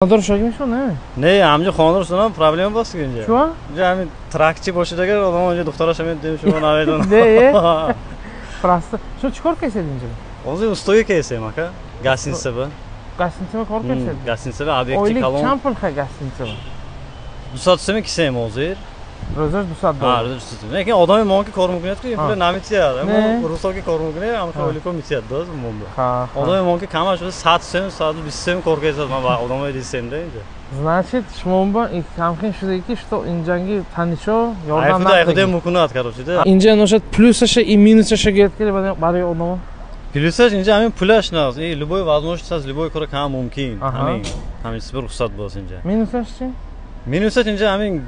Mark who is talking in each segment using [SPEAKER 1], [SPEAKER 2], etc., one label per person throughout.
[SPEAKER 1] Xonador shogimishmi, ne?
[SPEAKER 2] Ne, amca xonador shundan problem bas günce.
[SPEAKER 1] Şu an?
[SPEAKER 2] Yani trakçı boşudaga odam önce doktora şamet demiş şu an avaydan.
[SPEAKER 1] Ne? Просто. Şu çikorka esedince.
[SPEAKER 2] Ozi ustoyu kesem aka. Gasinse bu.
[SPEAKER 1] Gasinse korka esed.
[SPEAKER 2] Gasinse ve abi ekti
[SPEAKER 1] Oylik
[SPEAKER 2] kalon.
[SPEAKER 1] champul ha gasinse.
[SPEAKER 2] Dusatse kesem ozi.
[SPEAKER 1] Rozaj dusat
[SPEAKER 2] Ha,
[SPEAKER 1] da.
[SPEAKER 2] rozaj dusat. Lekin odam monki kormuknet ki pula namitiyad.
[SPEAKER 1] Ne?
[SPEAKER 2] Ama rusoki kormuknet ama oyliko mitiyad doz mumda.
[SPEAKER 1] Ha.
[SPEAKER 2] Odam monki kama şu saat saat bisem korku esed ma odamı desem de.
[SPEAKER 1] Значит, шмомба и камхин шудайки, что инжанги танишо ёрдам
[SPEAKER 2] Ayfda ayfda mukunat короче да.
[SPEAKER 1] Инжа ношад плюсаша и минусаша геткели барои одному.
[SPEAKER 2] Плюсаш инжа амин пулаш нас. И любой возможность аз любой кора кам мумкин.
[SPEAKER 1] Ага.
[SPEAKER 2] Амин супер рухсат бос инжа.
[SPEAKER 1] Минусаш чи?
[SPEAKER 2] Минусаш инжа амин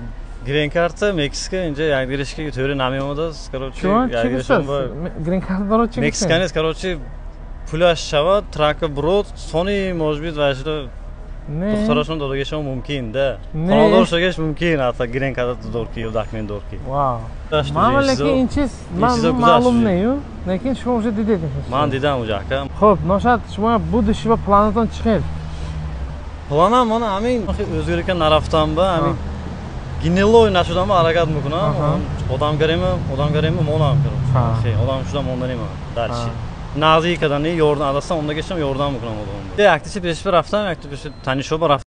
[SPEAKER 2] Green Card'ta Meksika ince yargıleşki töre namiyamada короче
[SPEAKER 1] yargıleşim var. Green Card daro çıktı.
[SPEAKER 2] Meksikanız короче pulash shava traka brod soni может быть вайшда
[SPEAKER 1] Ne?
[SPEAKER 2] Doktorashon dodagashon mumkin da.
[SPEAKER 1] Ne?
[SPEAKER 2] Xonador shogash mumkin hatta Green Card'da dorki yo dakmen dorki.
[SPEAKER 1] Wow. Mama lekin inchiz ma'lum neyu, lekin shuma уже dedik.
[SPEAKER 2] Man dedam uja aka.
[SPEAKER 1] Xo'p, noshad shuma будущего planetdan chiqing.
[SPEAKER 2] Planam mana amin o'zgargan narafdan ba amin Ginelloy nashudan ba harakat mikunam. Odam garemi monam короче. Şey, odam shudan mondanima. Dальше. Nazikadan yordan adasam onda geçsem yordan mikunam odam. De aktif bir raftan aktif bir tanışo